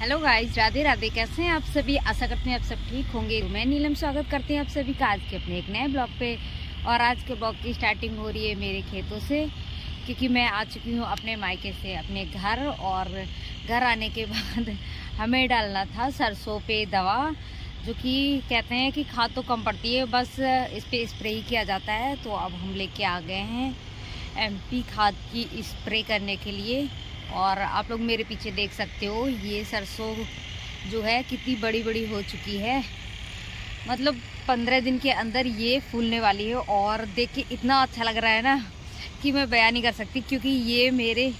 Hello guys, Radhe Radhe. कैसे हैं आप सभी? आशा करते हैं आप सब ठीक होंगे। मैं नीलम स्वागत करती हूँ आप सभी का आज के अपने एक नए ब्लॉग पे। और आज के ब्लॉग की स्टार्टिंग हो रही है मेरे खेतों से, क्योंकि मैं आ चुकी हूँ अपने मायके से अपने घर। और घर आने के बाद हमें डालना था सरसों पे दवा, जो कि कहते हैं कि खाद तो कम पड़ती है, बस इस पर स्प्रे ही किया जाता है। तो अब हम लेके आ गए हैं एमपी खाद की स्प्रे करने के लिए। और आप लोग मेरे पीछे देख सकते हो, ये सरसों जो है कितनी बड़ी बड़ी हो चुकी है। मतलब 15 दिन के अंदर ये फूलने वाली है। और देख के इतना अच्छा लग रहा है ना कि मैं बयान नहीं कर सकती, क्योंकि ये मेरे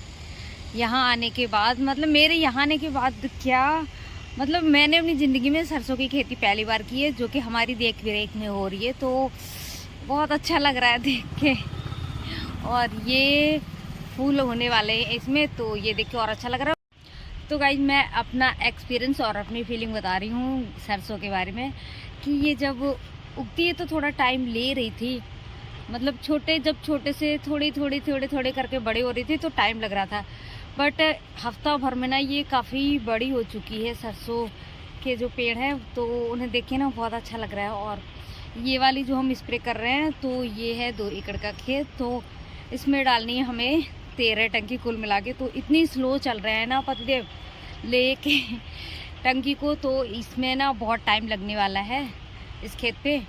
यहाँ आने के बाद, मतलब मेरे यहाँ आने के बाद क्या, मतलब मैंने अपनी ज़िंदगी में सरसों की खेती पहली बार की है, जो कि हमारी देख रेख में हो रही है। तो बहुत अच्छा लग रहा है देख के। और ये फूल होने वाले हैं इसमें, तो ये देख के और अच्छा लग रहा है। तो गाइज मैं अपना एक्सपीरियंस और अपनी फीलिंग बता रही हूँ सरसों के बारे में, कि ये जब उगती है तो थोड़ा टाइम ले रही थी। मतलब जब छोटे से थोड़े करके बड़े हो रही थी तो टाइम लग रहा था। बट हफ्ता भर में ना ये काफ़ी बड़ी हो चुकी है सरसों के जो पेड़ हैं, तो उन्हें देख के ना बहुत अच्छा लग रहा है। और ये वाली जो हम स्प्रे कर रहे हैं, तो ये है 2 एकड़ का खेत। तो इसमें डालनी है हमें 13 टंकी कुल मिला के। तो इतनी स्लो चल रहे हैं ना पतिदेव लेके टंकी को, तो इसमें ना बहुत टाइम लगने वाला है इस खेत पे।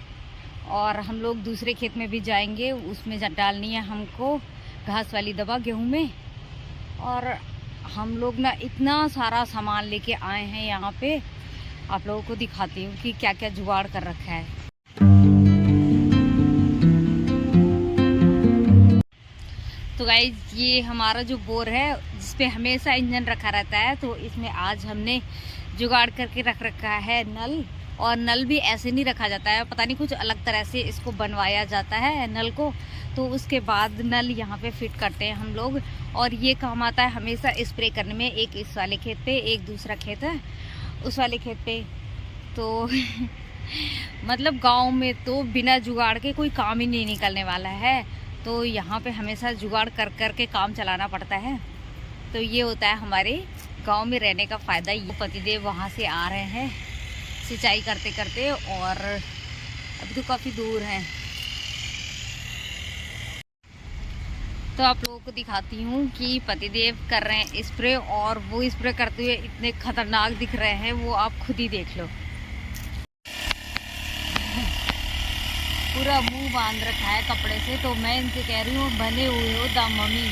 और हम लोग दूसरे खेत में भी जाएंगे, उसमें डालनी है हमको घास वाली दवा गेहूं में। और हम लोग ना इतना सारा सामान लेके आए हैं यहाँ पे, आप लोगों को दिखाती हूँ कि क्या क्या जुगाड़ कर रखा है। तो गाइज ये हमारा जो बोर है, जिसपे हमेशा इंजन रखा रहता है, तो इसमें आज हमने जुगाड़ करके रख रखा है नल। और नल भी ऐसे नहीं रखा जाता है, पता नहीं कुछ अलग तरह से इसको बनवाया जाता है नल को। तो उसके बाद नल यहाँ पे फिट करते हैं हम लोग। और ये काम आता है हमेशा स्प्रे करने में। एक इस वाले खेत पे, एक दूसरा खेत है उस वाले खेत पे। तो मतलब गाँव में तो बिना जुगाड़ के कोई काम ही नहीं निकलने वाला है। तो यहाँ पे हमेशा जुगाड़ कर कर के काम चलाना पड़ता है। तो ये होता है हमारे गांव में रहने का फ़ायदा। ये पतिदेव वहाँ से आ रहे हैं सिंचाई करते करते, और अभी तो काफ़ी दूर हैं। तो आप लोगों को दिखाती हूँ कि पतिदेव कर रहे हैं स्प्रे, और वो स्प्रे करते हुए इतने खतरनाक दिख रहे हैं, वो आप खुद ही देख लो। पूरा मुंह बांध रखा है कपड़े से। तो मैं इनसे कह रही हूँ, बने हुए हो द मम्मी।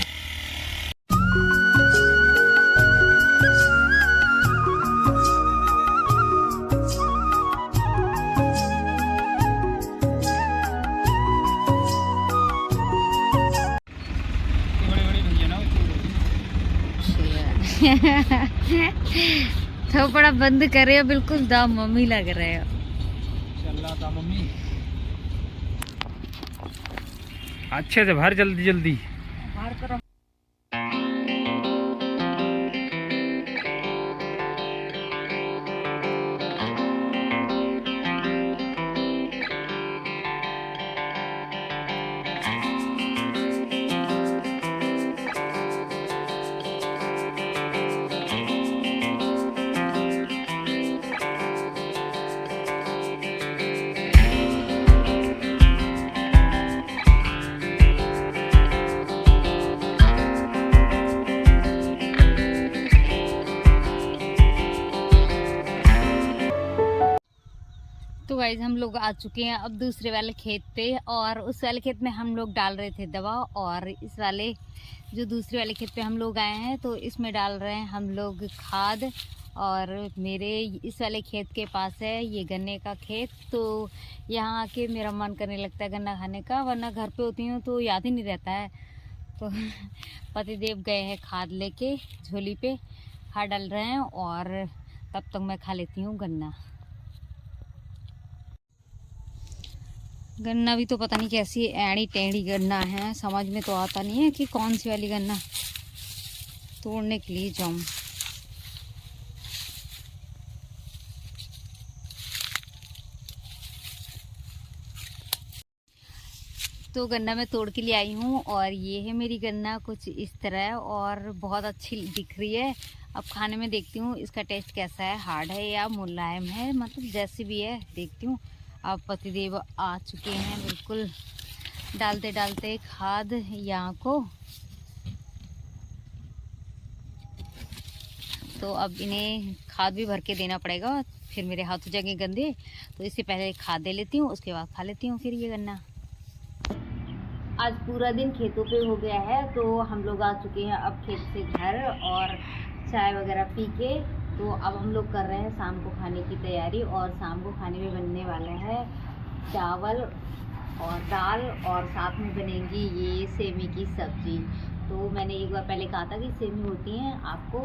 थोपड़ा बंद करे, बिल्कुल द मम्मी लग रहे हो। चल मम्मी, अच्छे से भर, जल्दी जल्दी बाहर करो। तो गाइज हम लोग आ चुके हैं अब दूसरे वाले खेत पे। और उस वाले खेत में हम लोग डाल रहे थे दवा, और इस वाले जो दूसरे वाले खेत पे हम लोग आए हैं, तो इसमें डाल रहे हैं हम लोग खाद। और मेरे इस वाले खेत के पास है ये गन्ने का खेत। तो यहाँ आके मेरा मन करने लगता है गन्ना खाने का, वरना घर पे होती हूँ तो याद ही नहीं रहता है। तो पतिदेव गए हैं खाद लेके, झोली पे खाद डाल रहे हैं, और तब तक मैं खा लेती हूँ गन्ना। गन्ना भी तो पता नहीं कैसी एड़ी टेढ़ी गन्ना है, समझ में तो आता नहीं है कि कौन सी वाली गन्ना तोड़ने के लिए जाऊं। तो गन्ना मैं तोड़ के ले आई हूँ, और ये है मेरी गन्ना कुछ इस तरह, और बहुत अच्छी दिख रही है। अब खाने में देखती हूँ इसका टेस्ट कैसा है, हार्ड है या मुलायम है, मतलब जैसी भी है देखती हूँ। अब पतिदेव आ चुके हैं, बिल्कुल डालते डालते खाद यहाँ को। तो अब इन्हें खाद भी भर के देना पड़ेगा, फिर मेरे हाथ हो जाएंगे गंदे। तो इससे पहले खाद दे लेती हूँ, उसके बाद खा लेती हूँ फिर ये गन्ना। आज पूरा दिन खेतों पे हो गया है, तो हम लोग आ चुके हैं अब खेत से घर, और चाय वगैरह पी के तो अब हम लोग कर रहे हैं शाम को खाने की तैयारी। और शाम को खाने में बनने वाला है चावल और दाल, और साथ में बनेगी ये सेमी की सब्जी। तो मैंने एक बार पहले कहा था कि सेमी होती हैं आपको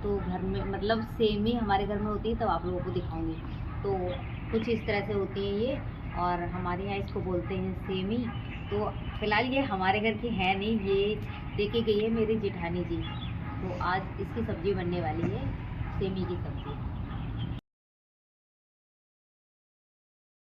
तो घर में, मतलब सेमी हमारे घर में होती है, तब आप लोगों को दिखाऊंगी। तो कुछ इस तरह से होती है ये, और हमारे यहाँ इसको बोलते हैं सेमी। तो फिलहाल ये हमारे घर की है नहीं, ये देके गई है मेरी जेठानी जी। तो आज इसकी सब्जी बनने वाली है, सेमी की सब्जी।